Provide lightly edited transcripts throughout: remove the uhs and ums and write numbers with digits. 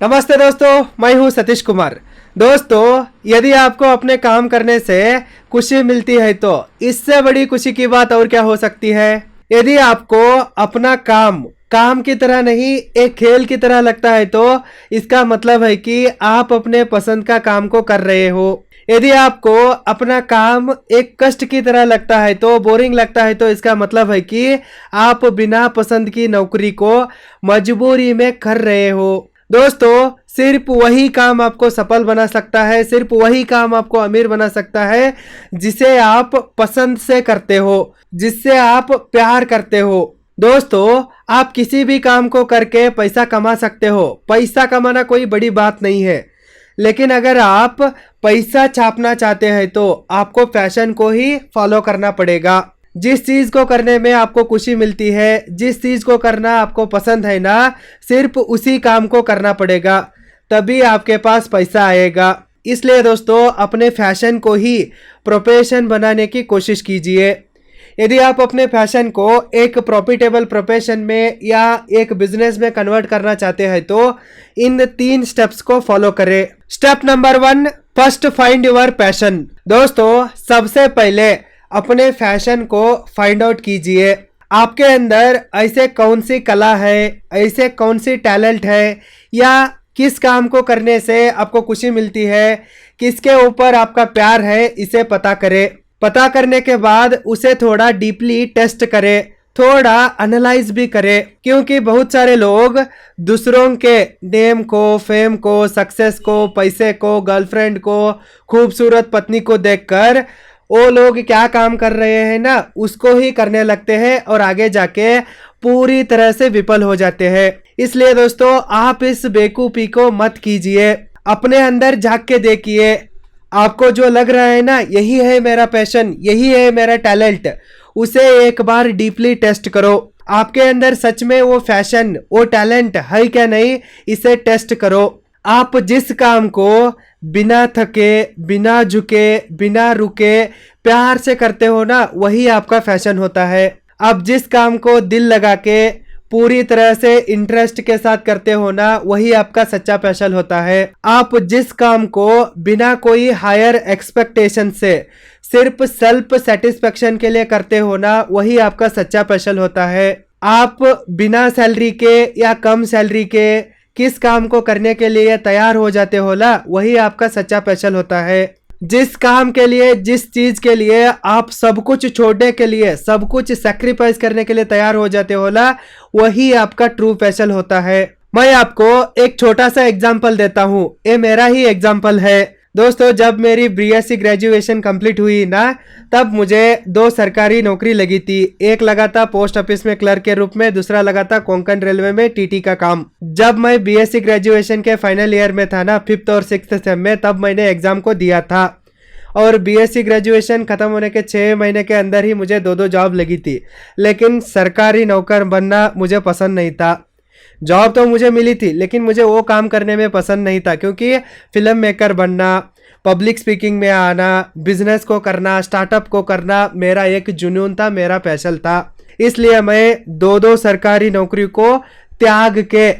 नमस्ते दोस्तों, मैं हूं सतीश कुमार। दोस्तों, यदि आपको अपने काम करने से खुशी मिलती है तो इससे बड़ी खुशी की बात और क्या हो सकती है। यदि आपको अपना काम की तरह नहीं एक खेल की तरह लगता है तो इसका मतलब है कि आप अपने पसंद का काम को कर रहे हो। यदि आपको अपना काम एक कष्ट की तरह लगता है तो बोरिंग लगता है तो इसका मतलब है कि आप बिना पसंद की नौकरी को मजबूरी में कर रहे हो। दोस्तों, सिर्फ वही काम आपको सफल बना सकता है, सिर्फ वही काम आपको अमीर बना सकता है जिसे आप पसंद से करते हो, जिससे आप प्यार करते हो। दोस्तों, आप किसी भी काम को करके पैसा कमा सकते हो। पैसा कमाना कोई बड़ी बात नहीं है, लेकिन अगर आप पैसा छापना चाहते हैं तो आपको फैशन को ही फॉलो करना पड़ेगा। जिस चीज को करने में आपको खुशी मिलती है, जिस चीज को करना आपको पसंद है ना, सिर्फ उसी काम को करना पड़ेगा, तभी आपके पास पैसा आएगा। इसलिए दोस्तों, अपने फैशन को ही प्रोफेशन बनाने की कोशिश कीजिए। यदि आप अपने फैशन को एक प्रॉफिटेबल प्रोफेशन में या एक बिजनेस में कन्वर्ट करना चाहते हैं तो इन 3 स्टेप्स को फॉलो करें। Step number 1, first find your passion. दोस्तों, सबसे पहले अपने फैशन को फाइंड आउट कीजिए। आपके अंदर ऐसे कौन सी कला है, ऐसे कौन सी टैलेंट है, या किस काम को करने से आपको खुशी मिलती है, किसके ऊपर आपका प्यार है, इसे पता करें। पता करने के बाद उसे थोड़ा डीपली टेस्ट करें, थोड़ा एनालाइज भी करें, क्योंकि बहुत सारे लोग दूसरों के नेम को, फेम को, सक्सेस को, पैसे को, गर्लफ्रेंड को, खूबसूरत पत्नी को देखकर वो लोग क्या काम कर रहे हैं ना, उसको ही करने लगते हैं और आगे जाके पूरी तरह से विफल हो जाते हैं। इसलिए दोस्तों, आप इस बेवकूफी को मत कीजिए। अपने अंदर झांक के देखिए, आपको जो लग रहा है ना यही है मेरा पैशन, यही है मेरा टैलेंट, उसे एक बार डीपली टेस्ट करो। आपके अंदर सच में वो फैशन, वो टैलेंट है क्या नहीं, इसे टेस्ट करो। आप जिस काम को बिना थके, बिना झुके, बिना रुके प्यार से करते हो ना, वही आपका फैशन होता है। आप जिस काम को दिल लगा के पूरी तरह से इंटरेस्ट के साथ करते हो ना, वही आपका सच्चा पैशन होता है। आप जिस काम को बिना कोई हायर एक्सपेक्टेशन से सिर्फ सेल्फ सेटिस्फेक्शन के लिए करते हो ना, वही आपका सच्चा पैशन होता है। आप बिना सैलरी के या कम सैलरी के किस काम को करने के लिए तैयार हो जाते हो ना, वही आपका सच्चा पैशन होता है। जिस काम के लिए, जिस चीज के लिए आप सब कुछ छोड़ने के लिए, सब कुछ सैक्रिफाइस करने के लिए तैयार हो जाते हो ना, वही आपका ट्रू पैशन होता है। मैं आपको एक छोटा सा एग्जांपल देता हूँ, ये मेरा ही एग्जांपल है। दोस्तों, जब मेरी बीएससी ग्रेजुएशन कंप्लीट हुई ना, तब मुझे 2 सरकारी नौकरी लगी थी। एक लगा था पोस्ट ऑफिस में क्लर्क के रूप में, दूसरा लगा था कोंकण रेलवे में टीटी का काम। जब मैं बीएससी ग्रेजुएशन के फाइनल ईयर में था ना, 5th और 6th सेम में, तब मैंने एग्जाम को दिया था और बीएससी ग्रेजुएशन खत्म होने के 6 महीने के अंदर ही मुझे 2 जॉब लगी थी। लेकिन सरकारी नौकर बनना मुझे पसंद नहीं था। जॉब तो मुझे मिली थी, लेकिन मुझे वो काम करने में पसंद नहीं था, क्योंकि फिल्म मेकर बनना, पब्लिक स्पीकिंग में आना, बिजनेस को करना, स्टार्टअप को करना मेरा एक जुनून था, मेरा पैशन था। इसलिए मैं 2 सरकारी नौकरी को त्याग के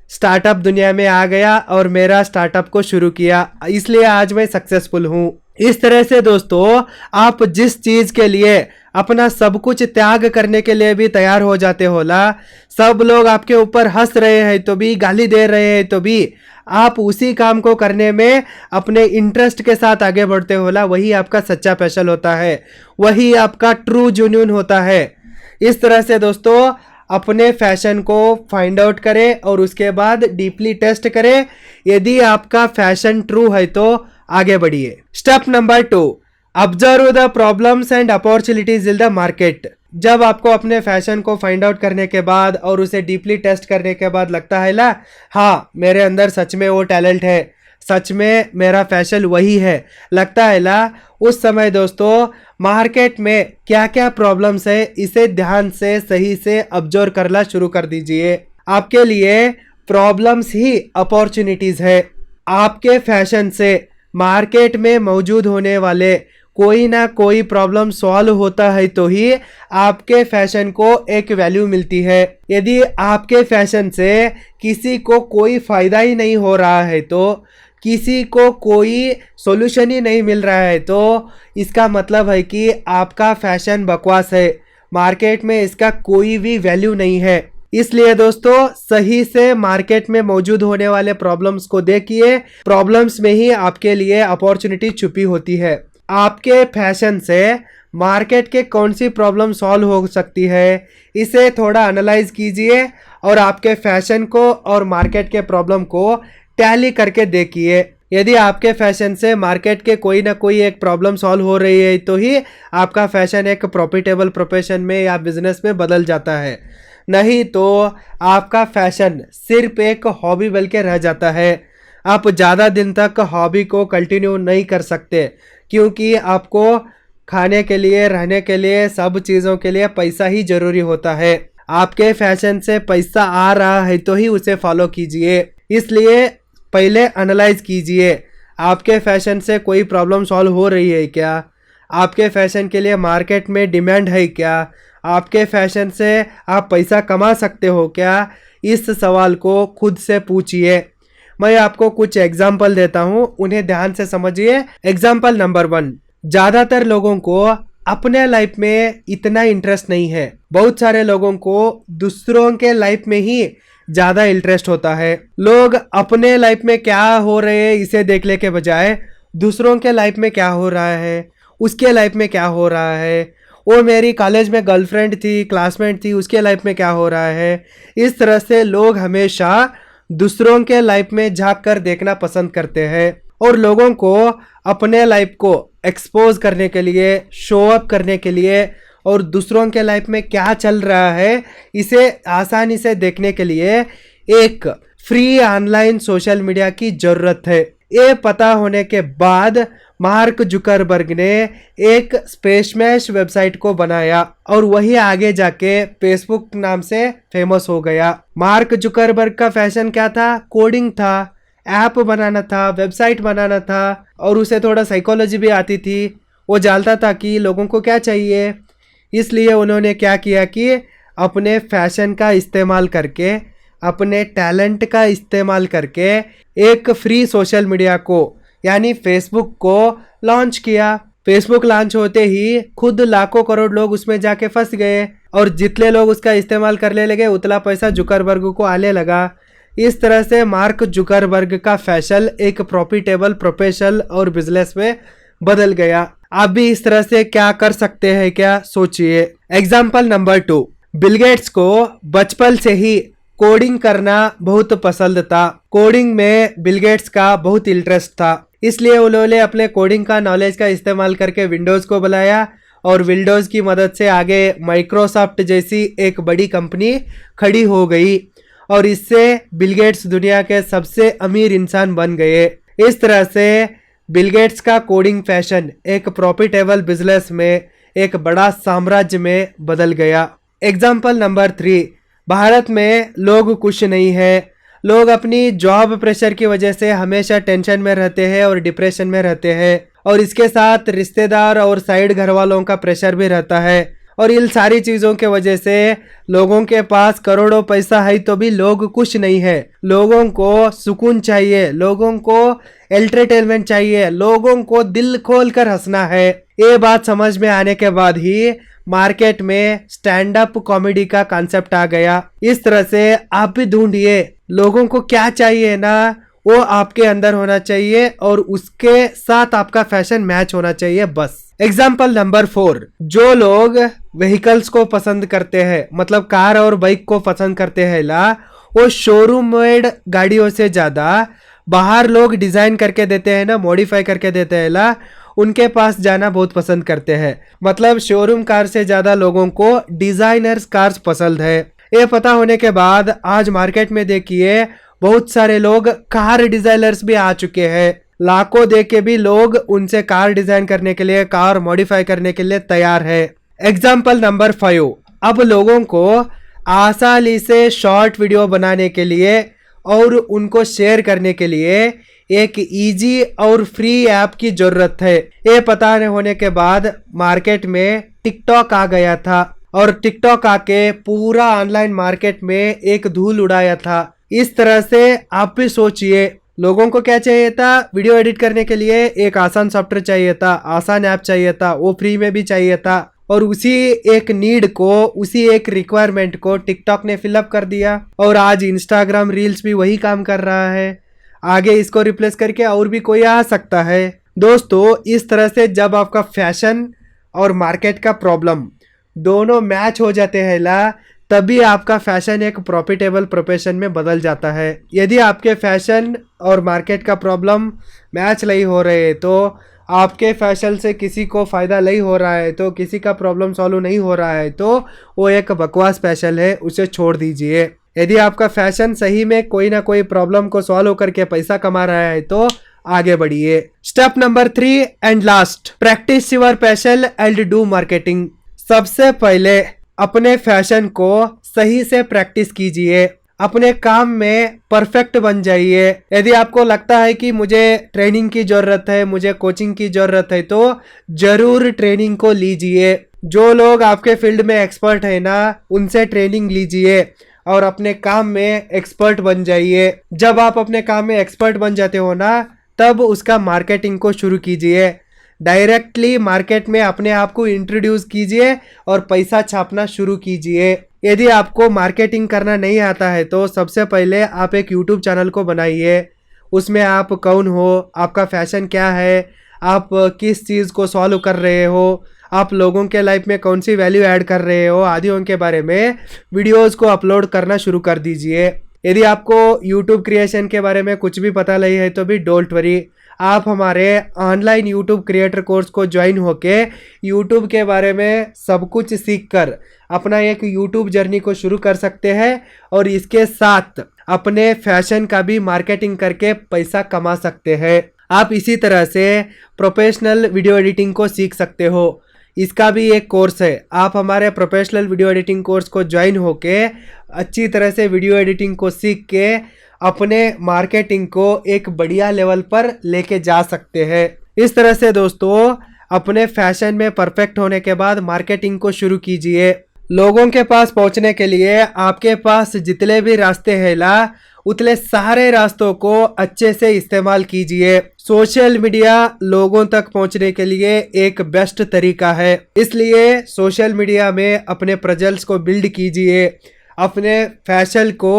स्टार्टअप दुनिया में आ गया और मेरा स्टार्टअप को शुरू किया। इसलिए आज मैं सक्सेसफुल हूँ। इस तरह से दोस्तों, आप जिस चीज के लिए अपना सब कुछ त्याग करने के लिए भी तैयार हो जाते हो ना, सब लोग आपके ऊपर हंस रहे हैं तो भी, गाली दे रहे हैं तो भी, आप उसी काम को करने में अपने इंटरेस्ट के साथ आगे बढ़ते हो ना, वही आपका सच्चा पैशन होता है, वही आपका ट्रू जुनून होता है। इस तरह से दोस्तों, अपने फैशन को फाइंड आउट करें और उसके बाद डीपली टेस्ट करें। यदि आपका फैशन ट्रू है तो आगे बढ़िए। Step number 2, observe the problems and opportunities in the market. जब आपको अपने फैशन को फाइंड आउट करने के बाद और उसे डीपली टेस्ट करने के बाद लगता है ना, हाँ मेरे अंदर सच में वो टैलेंट है, सच में मेरा फैशन वही है, लगता है ना, उस समय दोस्तों मार्केट में क्या क्या प्रॉब्लम्स है, इसे ध्यान से सही से ऑब्जर्व करना शुरू कर दीजिए। आपके लिए प्रॉब्लम्स ही अपॉर्चुनिटीज है। आपके फैशन से मार्केट में मौजूद होने वाले कोई ना कोई प्रॉब्लम सॉल्व होता है तो ही आपके फैशन को एक वैल्यू मिलती है। यदि आपके फैशन से किसी को कोई फायदा ही नहीं हो रहा है, तो किसी को कोई सॉल्यूशन ही नहीं मिल रहा है, तो इसका मतलब है कि आपका फैशन बकवास है, मार्केट में इसका कोई भी वैल्यू नहीं है। इसलिए दोस्तों सही से मार्केट में मौजूद होने वाले प्रॉब्लम्स को देखिए, प्रॉब्लम्स में ही आपके लिए अपॉर्चुनिटी छुपी होती है। आपके फैशन से मार्केट के कौन सी प्रॉब्लम सॉल्व हो सकती है, इसे थोड़ा एनालाइज कीजिए और आपके फैशन को और मार्केट के प्रॉब्लम को टैली करके देखिए। यदि आपके फैशन से मार्केट के कोई ना कोई एक प्रॉब्लम सॉल्व हो रही है तो ही आपका फैशन एक प्रॉफिटेबल प्रोफेशन में या बिजनेस में बदल जाता है, नहीं तो आपका फैशन सिर्फ एक हॉबी बन के रह जाता है। आप ज़्यादा दिन तक हॉबी को कंटिन्यू नहीं कर सकते, क्योंकि आपको खाने के लिए, रहने के लिए, सब चीज़ों के लिए पैसा ही ज़रूरी होता है। आपके फैशन से पैसा आ रहा है तो ही उसे फॉलो कीजिए। इसलिए पहले एनालाइज कीजिए, आपके फैशन से कोई प्रॉब्लम सॉल्व हो रही है क्या, आपके फैशन के लिए मार्केट में डिमांड है क्या, आपके फैशन से आप पैसा कमा सकते हो क्या। इस सवाल को खुद से पूछिए। मैं आपको कुछ एग्जाम्पल देता हूँ, उन्हें ध्यान से समझिए। एग्जाम्पल नंबर 1, ज़्यादातर लोगों को अपने लाइफ में इतना इंटरेस्ट नहीं है। बहुत सारे लोगों को दूसरों के लाइफ में ही ज़्यादा इंटरेस्ट होता है। लोग अपने लाइफ में क्या हो रहे हैं इसे देखने के बजाय दूसरों के लाइफ में क्या हो रहा है, उसके लाइफ में क्या हो रहा है, वो मेरी कॉलेज में गर्लफ्रेंड थी, क्लासमेट थी, उसके लाइफ में क्या हो रहा है, इस तरह से लोग हमेशा दूसरों के लाइफ में झांक कर देखना पसंद करते हैं। और लोगों को अपने लाइफ को एक्सपोज करने के लिए, शो अप करने के लिए और दूसरों के लाइफ में क्या चल रहा है इसे आसानी से देखने के लिए एक फ्री ऑनलाइन सोशल मीडिया की ज़रूरत है। ये पता होने के बाद मार्क जुकरबर्ग ने एक स्पेसमैश वेबसाइट को बनाया और वही आगे जाके फेसबुक नाम से फेमस हो गया। मार्क जुकरबर्ग का फैशन क्या था? कोडिंग था, ऐप बनाना था, वेबसाइट बनाना था और उसे थोड़ा साइकोलॉजी भी आती थी। वो जानता था कि लोगों को क्या चाहिए, इसलिए उन्होंने क्या किया कि अपने फैशन का इस्तेमाल करके, अपने टैलेंट का इस्तेमाल करके एक फ्री सोशल मीडिया को यानी फेसबुक को लॉन्च किया। फेसबुक लॉन्च होते ही खुद लाखों करोड़ लोग उसमें जाके फंस गए और जितने लोग उसका इस्तेमाल करने लगे उतना पैसा जुकरबर्ग को आने लगा। इस तरह से मार्क जुकरबर्ग का फैशन एक प्रॉफिटेबल प्रोफेशन और बिजनेस में बदल गया। आप भी इस तरह से क्या कर सकते हैं क्या, सोचिए। एग्जाम्पल नंबर 2, बिल गेट्स को बचपन से ही कोडिंग करना बहुत पसंद था। कोडिंग में बिल गेट्स का बहुत इंटरेस्ट था, इसलिए उन्होंने अपने कोडिंग का नॉलेज का इस्तेमाल करके विंडोज़ को बनाया और विंडोज़ की मदद से आगे माइक्रोसॉफ्ट जैसी एक बड़ी कंपनी खड़ी हो गई और इससे बिल गेट्स दुनिया के सबसे अमीर इंसान बन गए। इस तरह से बिल गेट्स का कोडिंग फैशन एक प्रॉफिटेबल बिजनेस में, एक बड़ा साम्राज्य में बदल गया। एग्जाम्पल नंबर 3, भारत में लोग खुश नहीं है। लोग अपनी जॉब प्रेशर की वजह से हमेशा टेंशन में रहते हैं और डिप्रेशन में रहते हैं और इसके साथ रिश्तेदार और साइड घर वालों का प्रेशर भी रहता है और इन सारी चीज़ों के वजह से लोगों के पास करोड़ों पैसा है तो भी लोग खुश नहीं है। लोगों को सुकून चाहिए, लोगों को एंटरटेनमेंट चाहिए, लोगों को दिल खोल कर हंसना है। ये बात समझ में आने के बाद ही मार्केट में स्टैंड अप कॉमेडी का कॉन्सेप्ट आ गया। इस तरह से आप भी ढूंढिए लोगों को क्या चाहिए ना, वो आपके अंदर होना चाहिए और उसके साथ आपका फैशन मैच होना चाहिए, बस। एग्जाम्पल नंबर 4, जो लोग व्हीकल्स को पसंद करते हैं, मतलब कार और बाइक को पसंद करते हैं ला, वो शोरूम मेड गाड़ियों से ज़्यादा बाहर लोग डिज़ाइन करके देते हैं ना, मॉडिफाई करके देते हैं ला, उनके पास जाना बहुत पसंद करते हैं। मतलब शोरूम कार से ज़्यादा लोगों को डिज़ाइनर्स कार्स पसंद है। ये पता होने के बाद आज मार्केट में देखिए बहुत सारे लोग कार डिज़ाइनर्स भी आ चुके हैं। लाखों दे के भी लोग उनसे कार डिज़ाइन करने के लिए, कार मॉडिफाई करने के लिए तैयार है। एग्जाम्पल नंबर 5, अब लोगों को आसानी से शॉर्ट वीडियो बनाने के लिए और उनको शेयर करने के लिए एक इजी और फ्री ऐप की जरूरत है। ये पता होने के बाद मार्केट में टिकटॉक आ गया था और टिकटॉक आके पूरा ऑनलाइन मार्केट में एक धूल उड़ाया था। इस तरह से आप भी सोचिए, लोगों को क्या चाहिए था? वीडियो एडिट करने के लिए एक आसान सॉफ्टवेयर चाहिए था, आसान ऐप चाहिए था, वो फ्री में भी चाहिए था। और उसी एक नीड को, उसी एक रिक्वायरमेंट को टिकटॉक ने फिलअप कर दिया और आज इंस्टाग्राम रील्स भी वही काम कर रहा है। आगे इसको रिप्लेस करके और भी कोई आ सकता है। दोस्तों, इस तरह से जब आपका फैशन और मार्केट का प्रॉब्लम दोनों मैच हो जाते हैं तभी आपका फैशन एक प्रॉफिटेबल प्रोफेशन में बदल जाता है। यदि आपके फैशन और मार्केट का प्रॉब्लम मैच नहीं हो रहे, तो आपके फैशन से किसी को फ़ायदा नहीं हो रहा है, तो किसी का प्रॉब्लम सॉल्व नहीं हो रहा है, तो वो एक बकवास फैशन है, उसे छोड़ दीजिए। यदि आपका फैशन सही में कोई ना कोई प्रॉब्लम को सॉल्व करके पैसा कमा रहा है तो आगे बढ़िए। Step number 3 and last, practice your passion and do marketing. सबसे पहले अपने फैशन को सही से प्रैक्टिस कीजिए, अपने काम में परफेक्ट बन जाइए। यदि आपको लगता है कि मुझे ट्रेनिंग की ज़रूरत है, मुझे कोचिंग की ज़रूरत है, तो ज़रूर ट्रेनिंग को लीजिए। जो लोग आपके फील्ड में एक्सपर्ट है उनसे ट्रेनिंग लीजिए और अपने काम में एक्सपर्ट बन जाइए। जब आप अपने काम में एक्सपर्ट बन जाते हो तब उसका मार्केटिंग को शुरू कीजिए। डायरेक्टली मार्केट में अपने आप को इंट्रोड्यूस कीजिए और पैसा छापना शुरू कीजिए। यदि आपको मार्केटिंग करना नहीं आता है तो सबसे पहले आप एक यूट्यूब चैनल को बनाइए। उसमें आप कौन हो, आपका फैशन क्या है, आप किस चीज़ को सॉल्व कर रहे हो, आप लोगों के लाइफ में कौन सी वैल्यू ऐड कर रहे हो, आदियों के बारे में वीडियोस को अपलोड करना शुरू कर दीजिए। यदि आपको यूट्यूब क्रिएशन के बारे में कुछ भी पता नहीं है तो भी डोंट वरी, आप हमारे ऑनलाइन यूट्यूब क्रिएटर कोर्स को ज्वाइन होके यूट्यूब के बारे में सब कुछ सीखकर अपना एक यूट्यूब जर्नी को शुरू कर सकते हैं और इसके साथ अपने फैशन का भी मार्केटिंग करके पैसा कमा सकते हैं। आप इसी तरह से प्रोफेशनल वीडियो एडिटिंग को सीख सकते हो। इसका भी एक कोर्स है। आप हमारे प्रोफेशनल वीडियो एडिटिंग कोर्स को ज्वाइन होके अच्छी तरह से वीडियो एडिटिंग को सीख के अपने मार्केटिंग को एक बढ़िया लेवल पर लेके जा सकते हैं। इस तरह से दोस्तों, अपने फैशन में परफेक्ट होने के बाद मार्केटिंग को शुरू कीजिए। लोगों के पास पहुंचने के लिए आपके पास जितने भी रास्ते हैं उतने सारे रास्तों को अच्छे से इस्तेमाल कीजिए। सोशल मीडिया लोगों तक पहुंचने के लिए एक बेस्ट तरीका है, इसलिए सोशल मीडिया में अपने प्रेजेंस को बिल्ड कीजिए, अपने फैशन को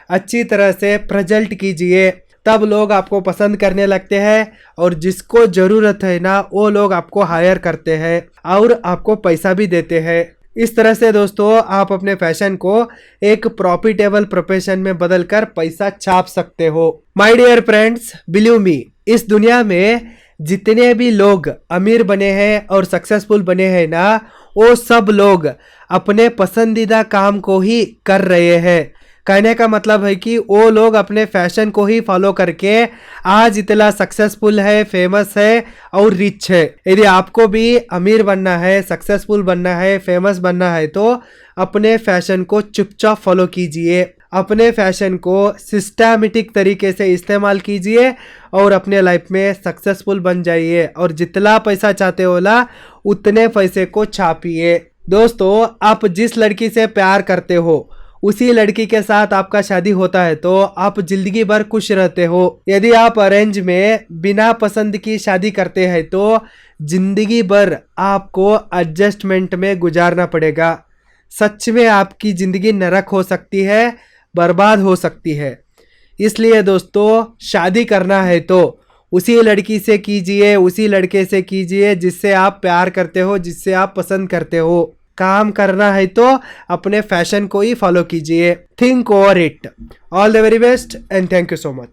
अच्छी तरह से प्रेजेंट कीजिए। तब लोग आपको पसंद करने लगते हैं और जिसको ज़रूरत है वो लोग आपको हायर करते हैं और आपको पैसा भी देते हैं। इस तरह से दोस्तों, आप अपने फैशन को एक प्रॉफिटेबल प्रोफेशन में बदलकर पैसा छाप सकते हो। My dear friends, believe me, इस दुनिया में जितने भी लोग अमीर बने हैं और सक्सेसफुल बने हैं वो सब लोग अपने पसंदीदा काम को ही कर रहे हैं। कहने का मतलब है कि वो लोग अपने फैशन को ही फॉलो करके आज इतना सक्सेसफुल है, फेमस है और रिच है। यदि आपको भी अमीर बनना है, सक्सेसफुल बनना है, फेमस बनना है तो अपने फैशन को चुपचाप फॉलो कीजिए, अपने फैशन को सिस्टमैटिक तरीके से इस्तेमाल कीजिए और अपने लाइफ में सक्सेसफुल बन जाइए और जितना पैसा चाहते हो उतने पैसे को छापिए। दोस्तों, आप जिस लड़की से प्यार करते हो उसी लड़की के साथ आपका शादी होता है तो आप जिंदगी भर खुश रहते हो। यदि आप अरेंज में बिना पसंद की शादी करते हैं तो जिंदगी भर आपको एडजस्टमेंट में गुजारना पड़ेगा। सच में आपकी ज़िंदगी नरक हो सकती है, बर्बाद हो सकती है। इसलिए दोस्तों, शादी करना है तो उसी लड़की से कीजिए, उसी लड़के से कीजिए जिससे आप प्यार करते हो, जिससे आप पसंद करते हो। काम करना है तो अपने फैशन को ही फॉलो कीजिए। Think over it. All the very best and thank you so much.